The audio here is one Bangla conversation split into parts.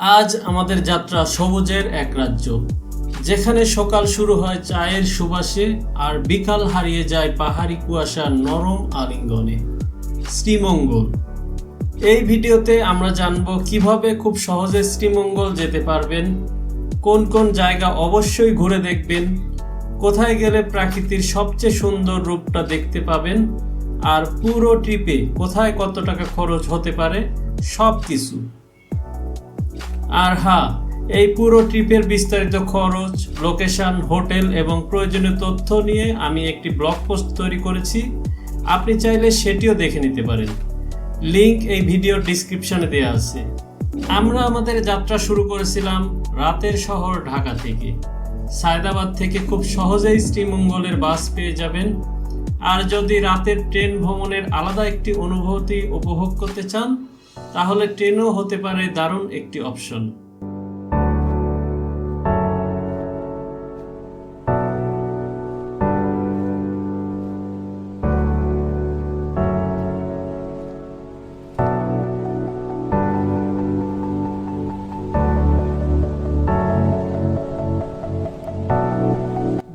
আজ আমাদের যাত্রা সবুজের এক রাজ্য, যেখানে সকাল শুরু হয় চায়ের সুবাসে আর বিকাল হারিয়ে যায় পাহাড়ি কুয়াশার নরম আলিঙ্গনে। শ্রীমঙ্গল। এই ভিডিওতে আমরা জানব কিভাবে খুব সহজে শ্রীমঙ্গল যেতে পারবেন, কোন কোন জায়গা অবশ্যই ঘুরে দেখবেন, কোথায় গেলে প্রকৃতির সবচেয়ে সুন্দর রূপটা দেখতে পাবেন, আর পুরো ট্রিপে কোথায় কত টাকা খরচ হতে পারে সব কিছু। আর হ্যাঁ, এই পুরো ট্রিপের বিস্তারিত খরচ, লোকেশন, হোটেল এবং প্রয়োজনীয় তথ্য নিয়ে আমি একটি ব্লগ পোস্ট তৈরি করেছি। আপনি চাইলে সেটিও দেখে নিতে পারেন। লিংক এই ভিডিওর ডিসক্রিপশনে দেওয়া আছে। আমরা আমাদের যাত্রা শুরু করেছিলাম রাতের শহর ঢাকা থেকে। সায়দাবাদ থেকে খুব সহজেই শ্রীমঙ্গলের বাস পেয়ে যাবেন। আর যদি রাতের ট্রেন ভ্রমণের আলাদা একটি অনুভূতি উপভোগ করতে চান, তাহলে ট্রেনও হতে পারে দারুণ একটি অপশন।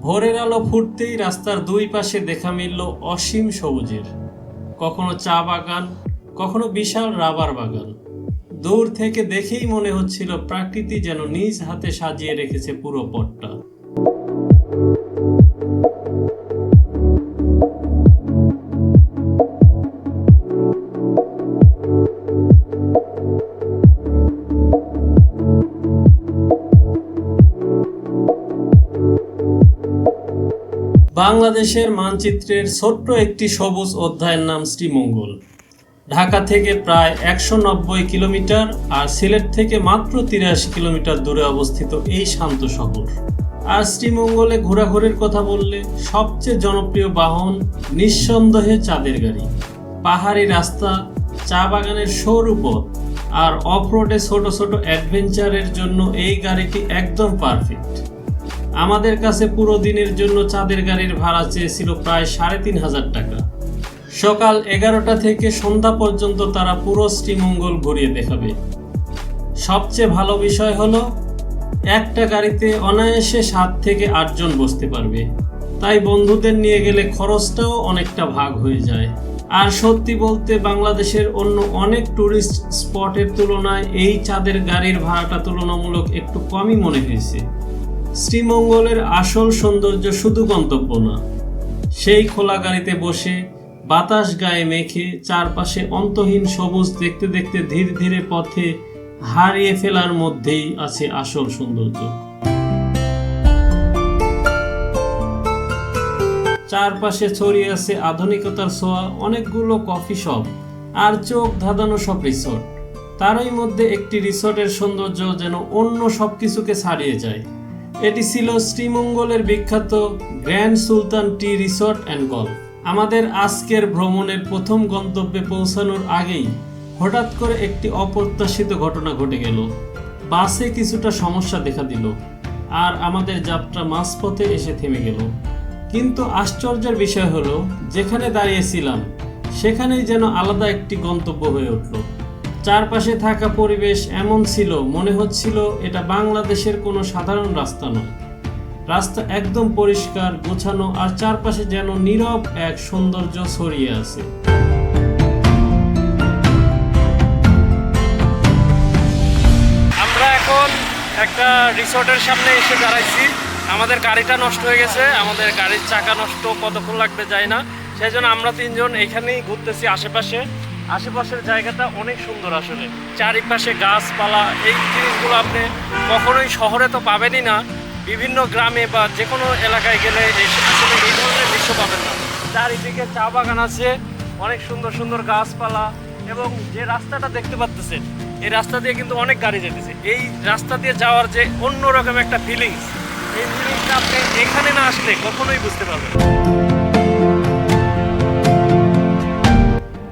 ভোরের আলো ফুটতেই রাস্তার দুই পাশে দেখা মিলল অসীম সবুজের। কখনো চা বাগান, কখনো বিশাল রাবার বাগান। দূর থেকে দেখেই মনে হচ্ছিল প্রকৃতি যেন নিজ হাতে সাজিয়ে রেখেছে পুরো পথটা। বাংলাদেশের মানচিত্রের ছোট্ট একটি সবুজ অধ্যায়ের নাম শ্রীমঙ্গল। ঢাকা থেকে প্রায় 190 কিলোমিটার আর সিলেট থেকে মাত্র 83 কিলোমিটার দূরে অবস্থিত এই শান্ত শহর। আর শ্রীমঙ্গলে ঘোরাঘুরির কথা বললে সবচেয়ে জনপ্রিয় বাহন নিঃসন্দেহে চাঁদের গাড়ি। পাহাড়ি রাস্তা, চা বাগানের সরু পথ আর অফরোডে ছোট ছোট অ্যাডভেঞ্চারের জন্য এই গাড়িটি একদম পারফেক্ট। আমাদের কাছে পুরো দিনের জন্য চাঁদের গাড়ির ভাড়া চেয়েছিল প্রায় 3,500 টাকা। সকাল 11টা থেকে সন্ধ্যা পর্যন্ত তারা পুরো শ্রীমঙ্গল ঘুরিয়ে দেখাবে। সবচেয়ে ভালো বিষয় হলো একটা গাড়িতে অনায়াসে 7 থেকে 8 জন বসতে পারবে, তাই বন্ধুদের নিয়ে গেলে খরচটাও অনেকটা ভাগ হয়ে যায়। আর সত্যি বলতে বাংলাদেশের অন্য অনেক টুরিস্ট স্পটের তুলনায় এই চাঁদের গাড়ির ভাড়াটা তুলনামূলক একটু কমই মনে হয়েছে। শ্রীমঙ্গলের আসল সৌন্দর্য শুধু গন্তব্য না, সেই খোলা গাড়িতে বসে বাতাস গায়ে মেখে চারপাশে অন্তহীন সবুজ দেখতে দেখতে ধীরে ধীরে পথে হারিয়ে ফেলার মধ্যেই আছে আসল সৌন্দর্য। চারপাশে ছড়িয়ে আছে আধুনিকতার ছোঁয়া, অনেকগুলো কফি শপ আর চোখ ধাঁধানো সব রিসোর্ট। তারই মধ্যে একটি রিসোর্টের সৌন্দর্য যেন অন্য সবকিছুকে ছাড়িয়ে যায়। এটি ছিল শ্রীমঙ্গলের বিখ্যাত grand Sultan tea resort and golf. আমাদের আজকের ভ্রমণের প্রথম গন্তব্যে পৌঁছানোর আগেই হঠাৎ করে একটি অপ্রত্যাশিত ঘটনা ঘটে গেল। বাসে কিছুটা সমস্যা দেখা দিল আর আমাদের যাত্রা মাঝপথে এসে থেমে গেল। কিন্তু আশ্চর্যের বিষয় হলো, যেখানে দাঁড়িয়েছিলাম সেখানেই যেন আলাদা একটি গন্তব্য হয়ে উঠল। চারপাশে থাকা পরিবেশ এমন ছিল, মনে হচ্ছিল এটা বাংলাদেশের কোনো সাধারণ রাস্তা নয়। রাস্তা একদম পরিষ্কার, গোছানো আর চারপাশে যেন নীরব এক সৌন্দর্য ছড়িয়ে আছে। আমরা এখন একটা রিসোর্টের সামনে এসে দাঁড়াইছি। আমাদের গাড়িটা নষ্ট হয়ে গেছে, আমাদের গাড়ির চাকা নষ্ট, কতক্ষণ লাগবে যায় না। সেই জন্য আমরা 3 জন এখানেই ঘুরতেছি। আশেপাশের জায়গাটা অনেক সুন্দর আসলে। চারিপাশে গাছপালা, এই জিনিসগুলো আপনি কখনোই শহরে তো পাবেনই না। বিভিন্ন গ্রামে বা যে কোনো এলাকায় গেলে আসলে এই ধরনের দৃশ্য পাবেন না। চারিদিকে চা বাগান আছে, অনেক সুন্দর সুন্দর গাছপালা, এবং যে রাস্তাটা দেখতে পাচ্ছেন এই রাস্তা দিয়ে কিন্তু অনেক গাড়ি যেতেছে। এই রাস্তা দিয়ে যাওয়ার যে অন্যরকম একটা ফিলিংস, এই ফিলিংসটা আপনি এখানে না আসলে কখনোই বুঝতে পারবেন।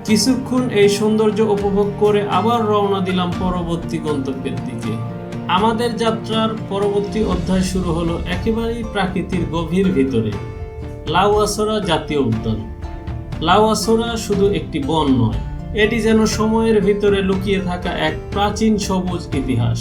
কিছুক্ষণ এই সৌন্দর্য উপভোগ করে আবার রওনা দিলাম পরবর্তী গন্তব্যের দিকে। আমাদের যাত্রার পরবর্তী অধ্যায় শুরু হলো একেবারেই প্রাকৃতির গভীর ভিতরে, লাউয়াছড়া জাতীয় উদ্যান। লাউয়াছড়া শুধু একটি বন নয়, এটি যেন সময়ের ভিতরে লুকিয়ে থাকা এক প্রাচীন সবুজ ইতিহাস।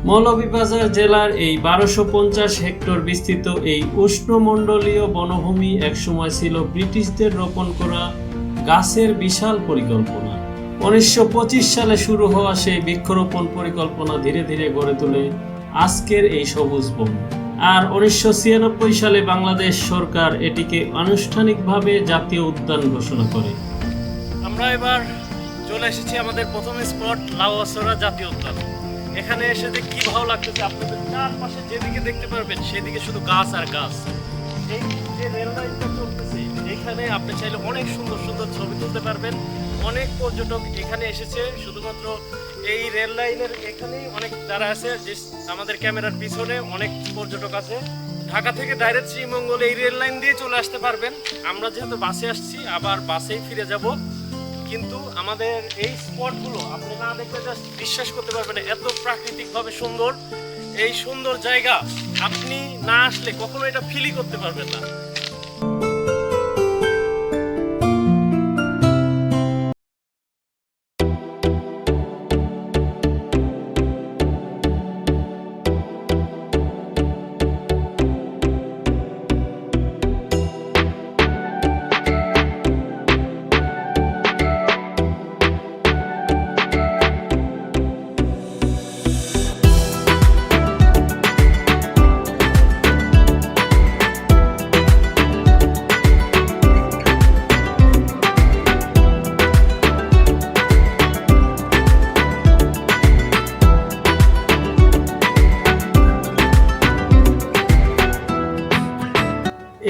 মৌলভীবাজার জেলার এই 1250 হেক্টর বিস্তৃত এই উষ্ণমণ্ডলীয় বনভূমি একসময় ছিল ব্রিটিশদের রোপণ করা গাছের বিশাল পরিকল্পনা। 1925 সালে শুরু হওয়া সেই বৃক্ষরোপণ পরিকল্পনা ধীরে ধীরে গড়ে তোলে আজকের এই সবুজ বন। আর 1996 সালে বাংলাদেশ সরকার এটিকে আনুষ্ঠানিকভাবে জাতীয় উদ্যান ঘোষণা করে। আমরা এবার চলে এসেছি আমাদের প্রথম স্পট লাউয়াছড়া জাতীয় উদ্যান। এখানে এসে যে কি ভালো লাগতেছে, আপনাদের চারপাশে যেদিকে দেখতে পারবেন সেদিকে শুধু গাছ আর গাছ। এই যে রেল লাইনটা চলতেছে এখানে আপনি চাইলে অনেক সুন্দর সুন্দর ছবি তুলতে পারবেন। অনেক পর্যটক এখানে এসেছে শুধুমাত্র এই রেল লাইনের এখানেই অনেক যারা আছে, যে আমাদের ক্যামেরার পিছনে অনেক পর্যটক আছে। ঢাকা থেকে ডাইরেক্ট শ্রীমঙ্গল এই রেল লাইন দিয়ে চলে আসতে পারবেন। আমরা যেহেতু বাসে আসছি আবার বাসেই ফিরে যাব, কিন্তু আমাদের এই স্পটগুলো আপনি না দেখলে জাস্ট বিশ্বাস করতে পারবেন না, এত প্রাকৃতিকভাবে সুন্দর। এই সুন্দর জায়গা আপনি না আসলে কখনো এটা ফিলই করতে পারবেন না।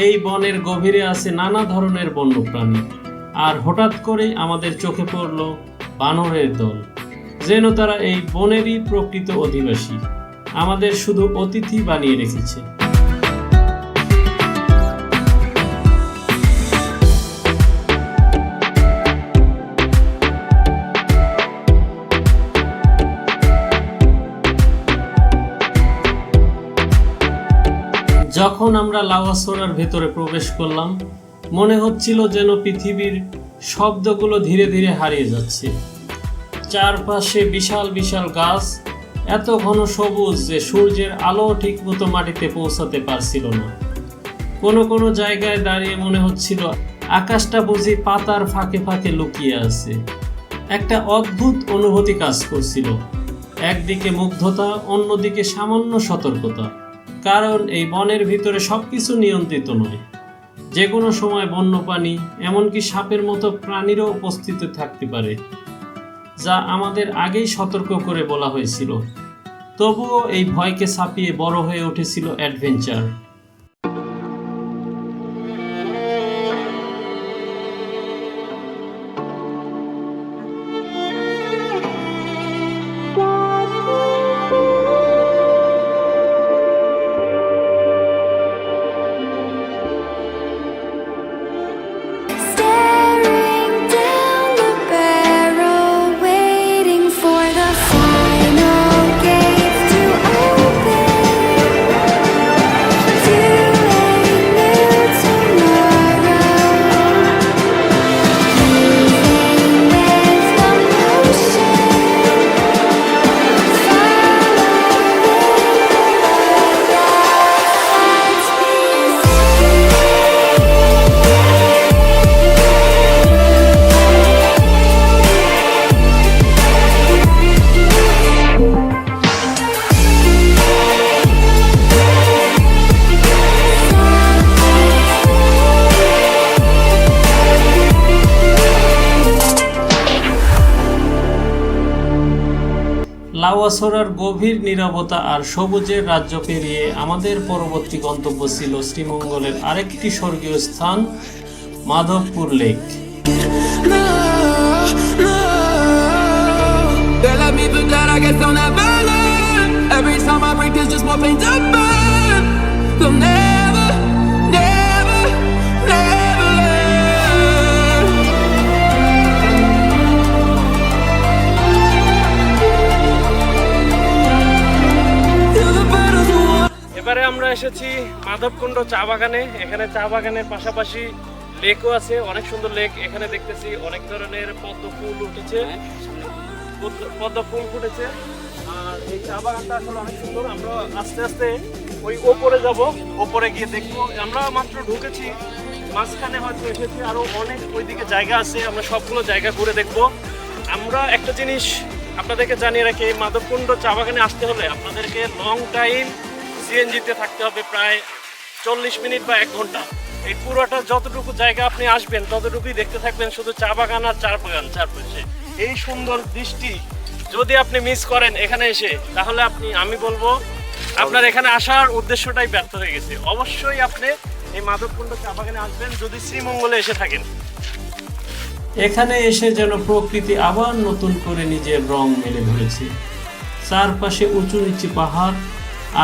এই বনের গভীরে আছে নানা ধরনের বন্যপ্রাণী। আর হঠাৎ করেই আমাদের চোখে পড়ল বানরের দল, যেন তারা এই বনেরই প্রকৃত অধিবাসী, আমাদের শুধু অতিথি বানিয়ে রেখেছে। যখন আমরা লাউয়াছড়ার ভেতরে প্রবেশ করলাম, মনে হচ্ছিল যেন পৃথিবীর শব্দগুলো ধীরে ধীরে হারিয়ে যাচ্ছে। চারপাশে বিশাল বিশাল গাছ, এত ঘন সবুজ যে সূর্যের আলো ঠিকমতো মাটিতে পৌঁছাতে পারছিল না। কোনো কোনো জায়গায় দাঁড়িয়ে মনে হচ্ছিল আকাশটা বুঝি পাতার ফাঁকে ফাঁকে লুকিয়ে আছে। একটা অদ্ভুত অনুভূতি কাজ করছিল, একদিকে মুগ্ধতা, অন্যদিকে সামান্য সতর্কতা। কারণ এই বনের ভিতরে সবকিছু নিয়ন্ত্রিত নয়, যে কোনো সময় বন্যপ্রাণী, এমনকি সাপের মতো প্রাণীরও উপস্থিত থাকতে পারে, যা আমাদের আগেই সতর্ক করে বলা হয়েছিল। তবুও এই ভয়কে ছাপিয়ে বড় হয়ে উঠেছিল অ্যাডভেঞ্চার। লাউয়াছড়ার গভীর নীরবতা আর সবুজের রাজ্য পেরিয়ে আমাদের পরবর্তী গন্তব্য ছিল শ্রীমঙ্গলের আরেকটি স্বর্গীয় স্থান, মাধবপুর লেক। মাধবকুণ্ড চা বাগানে। এখানে চা বাগানের পাশাপাশি লেকও আছে, অনেক সুন্দর লেক। এখানে দেখতেছি অনেক ধরনের পদ্ম ফুল উঠেছে, পদ্ম ফুল ফুটেছে। আর এই চা বাগানটা আসলে অনেক সুন্দর। আমরা আস্তে আস্তে ওই ওপরে যাব, ওপরে গিয়ে দেখবো। আমরা মাত্র ঢুকেছি, মাঝখানে হয়তো এসেছি, আরো অনেক ওইদিকে জায়গা আছে, আমরা সবগুলো জায়গা ঘুরে দেখবো। আমরা একটা জিনিস আপনাদেরকে জানিয়ে রাখি, এই মাধবকুণ্ড চা বাগানে আসতে হলে আপনাদেরকে লং টাইম সিএনজিতে থাকতে হবে, প্রায় 40 মিনিট বা 1 ঘন্টা। এই পুরোটা যতটুকু জায়গা আপনি আসবেন ততটুকুই দেখতে থাকবেন শুধু চা বাগান আর চা বাগান চারপাশে। এই সুন্দর দৃষ্টি যদি আপনি মিস করেন এখানে এসে, তাহলে আমি বলবো আপনার এখানে আসার উদ্দেশ্যটাই ব্যর্থ হয়ে গেছে। অবশ্যই আপনি এই মাধবকুণ্ড চা বাগানে আসবেন যদি শ্রীমঙ্গলে এসে থাকেন। এখানে এসে যেন প্রকৃতি আবার নতুন করে নিজের রং মেলে ধরেছে। চারপাশে উঁচু নিচু পাহাড়,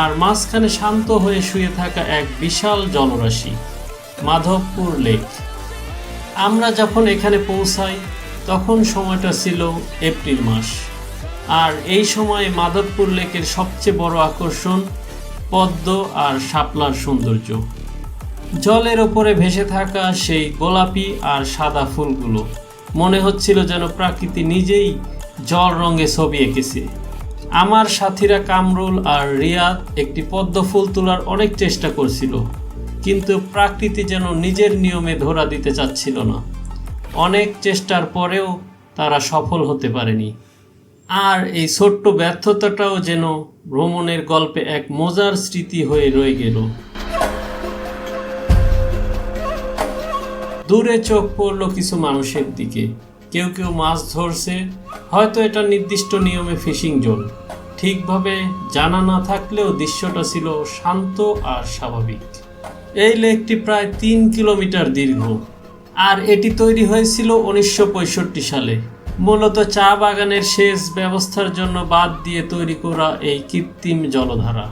আর মাঝখানে শান্ত হয়ে শুয়ে থাকা এক বিশাল জলরাশি, মাধবপুর লেক। আমরা যখন এখানে পৌঁছাই তখন সময়টা ছিল এপ্রিল মাস, আর এই সময় মাধবপুর লেকের সবচেয়ে বড় আকর্ষণ পদ্ম আর শাপলার সৌন্দর্য। জলের ওপরে ভেসে থাকা সেই গোলাপি আর সাদা ফুলগুলো মনে হচ্ছিল যেন প্রকৃতি নিজেই জল রঙে ছবি এঁকেছে। আমার সাথীরা কামরুল আর রিয়াদ একটি পদ্ম ফুল তোলার অনেক চেষ্টা করছিল, কিন্তু প্রকৃতি যেন নিজের নিয়মে ধরা দিতে চাচ্ছিল না। অনেক চেষ্টার পরেও তারা সফল হতে পারেনি। আর এই ছোট্ট ব্যর্থতাটাও যেন ভ্রমণের গল্পে এক মজার স্মৃতি হয়ে রয়ে গেল। দূরে চোখ পড়ল কিছু মানুষের দিকে, কেউ কেউ মাছ ধরছে, হয়তো এটা নির্দিষ্ট নিয়মে ফিশিং জোন। ঠিকভাবে জানা না থাকলেও দৃশ্যটা ছিল শান্ত আর স্বাভাবিক। এই লেকটি প্রায় 3 কিলোমিটার দীর্ঘ, আর এটি তৈরি হয়েছিল 1965 সালে। মূলত চা বাগানের সেচ ব্যবস্থার জন্য বাঁধ দিয়ে তৈরি করা এই কৃত্রিম জলধারা,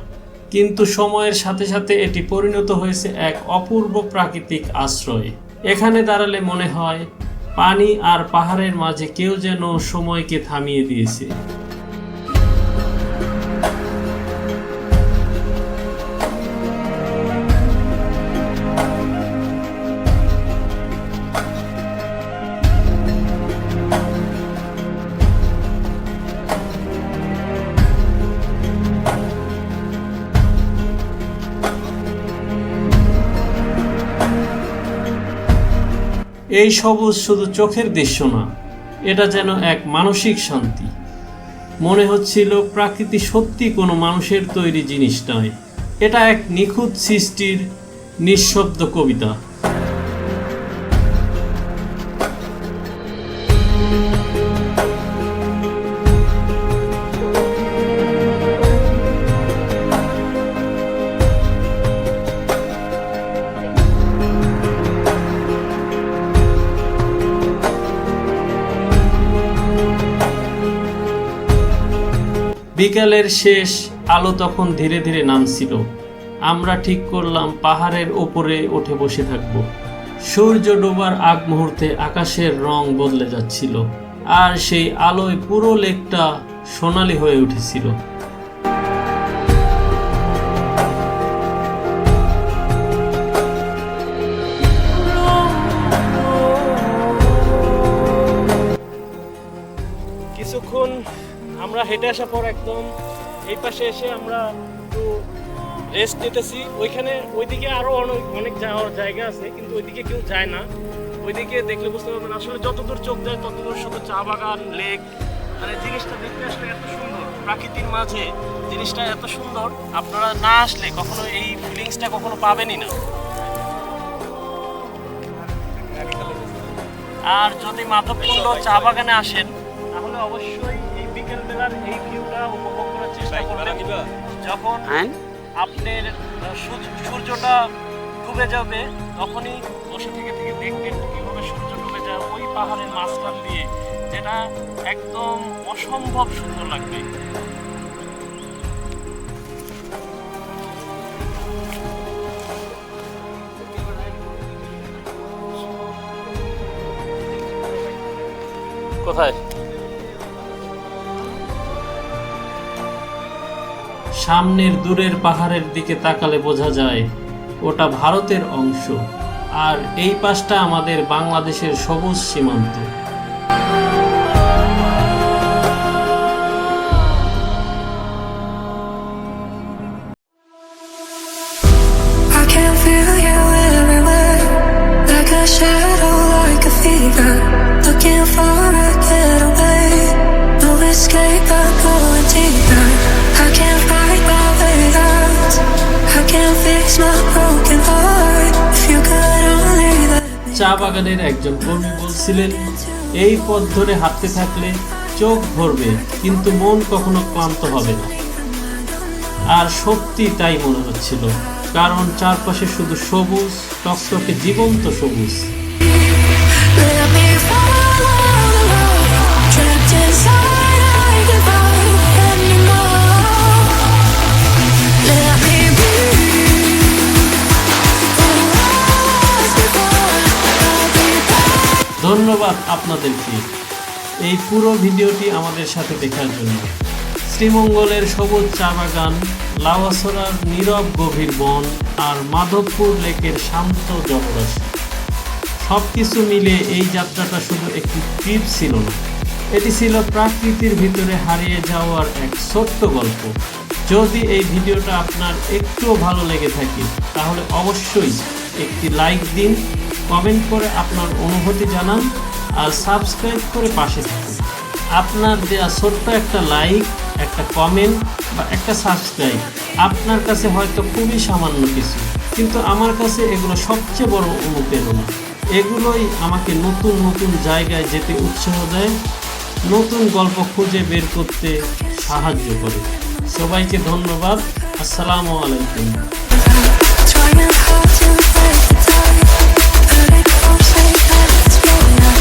কিন্তু সময়ের সাথে সাথে এটি পরিণত হয়েছে এক অপূর্ব প্রাকৃতিক আশ্রয়ে। এখানে দাঁড়ালে মনে হয় পানি আর পাহাড়ের মাঝে কেউ যেন সময়কে থামিয়ে দিয়েছে। এই সবুজ শুধু চোখের দৃশ্য না, এটা যেন এক মানসিক শান্তি। মনে হচ্ছিল প্রকৃতি সত্যি কোনো মানুষের তৈরি জিনিস নয়, এটা এক নিখুঁত সৃষ্টির নিঃশব্দ কবিতা। বিকালের শেষ আলো তখন ধীরে ধীরে নামছিল। আমরা ঠিক করলাম পাহাড়ের ওপরে উঠে বসে থাকব। সূর্য ডোবার আগ মুহূর্তে আকাশের রং বদলে যাচ্ছিল, আর সেই আলোয় পুরো লেকটা সোনালি হয়ে উঠেছিল। কিছুক্ষণ আমরা হেঁটে আসার পর একদম এই পাশে এসে আমরা একটু রেস্ট নিতেছি। ওইদিকে আরো অনেক যাওয়ার জায়গা আছে, কিন্তু ওইদিকে কেউ যায় না। ওইদিকে দেখলে বুঝতে পারবেন আসলে যতদূর চোখ যায় ততদূর শুধু চা বাগান, লেক। মানে জিনিসটা দেখতে আসলে এত সুন্দর, প্রাকৃতির মাঝে জিনিসটা এত সুন্দর, আপনারা না আসলে কখনো এই ফিলিংসটা কখনো পাবেনই না। আর যদি মাধবকুণ্ড চা বাগানে আসেন তাহলে অবশ্যই এই বিকেল বেলার এই ভিউটা উপভোগ করার চেষ্টা করবেন। যখন আপনার সূর্যটা ডুবে যাবে তখনই বসে থেকে দেখবেন কিভাবে সূর্য ডুবে যায় ওই পাহাড়ের মাঝখান দিয়ে, যেটা একদম অসম্ভব সুন্দর লাগবে। কোথায়? সামনের দূরের পাহাড়ের দিকে তাকালে বোঝা যায় ওটা ভারতের অংশ, আর এই পাশটা আমাদের বাংলাদেশের সবুজ সীমান্ত। I can feel you everywhere, like a shadow, like a fever. Looking for a getaway, no escape, I'm going deeper. I can't fight my way out, I can't fix my broken heart. If you could only let me. চা বাগানের একজন কর্মী বলছিলেন, এই পথ ধরে হাঁটতে থাকলে চোখ ভরবে কিন্তু মন কখনো ক্লান্ত হবে না। আর সত্যি তাই মনে হচ্ছিল, কারণ চারপাশে শুধু সবুজ, টকটকে জীবন্ত সবুজ। Let me fall, trapped inside, I can't fight anymore. Let me breathe. ধন্যবাদ আপনাদেরকে এই পুরো ভিডিওটি আমাদের সাথে দেখার জন্য। শ্রীমঙ্গলের সবুজ চা বাগান, লাউয়াছড়ার নীরব গভীর বন, আর মাধবপুর লেকের শান্ত জলরাশি, সব কিছু মিলে এই যাত্রাটা শুধু একটি ট্রিপ ছিল না, এটি ছিল প্রকৃতির ভিতরে হারিয়ে যাওয়ার এক ছোট্ট গল্প। যদি এই ভিডিওটা আপনার একটুও ভালো লেগে থাকে তাহলে অবশ্যই একটি লাইক দিন, কমেন্ট করে আপনার অনুভূতি জানান, আর সাবস্ক্রাইব করে পাশে থাকুন। আপনার দেওয়া ছোট্ট একটা লাইক, একটা কমেন্ট বা একটা সাবস্ক্রাইব আপনার কাছে হয়তো খুবই সামান্য কিছু, কিন্তু আমার কাছে এগুলো সবচেয়ে বড় অনুপ্রেরণা। এগুলোই আমাকে নতুন নতুন জায়গায় যেতে উৎসাহ দেয়, নতুন গল্প খুঁজে বের করতে সাহায্য করে। সবাইকে ধন্যবাদ। আসসালামু আলাইকুম। Trying hard to break the tie, but it won't say that it's real.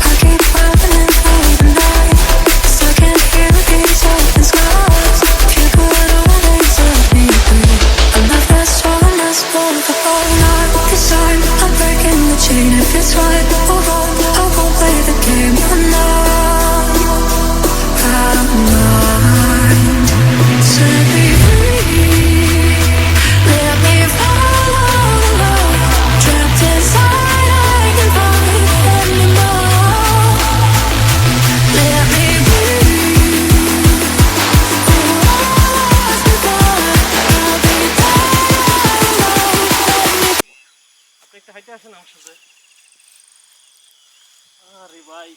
I keep running through the night, stuck in here, these open skies. If you could only set me free, I love that strongest for the whole night. This time I'm breaking the chain. If it's right or wrong, I won't play the game. I'm not out of mind. Set me free. Let me follow, trapped inside, I can't fight anymore. Let me breathe. Lost before, I'll be there. আপনি একটা হাইটে আসেন আমার সাথে। আরে ভাই,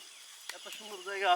এত সুন্দর জায়গা।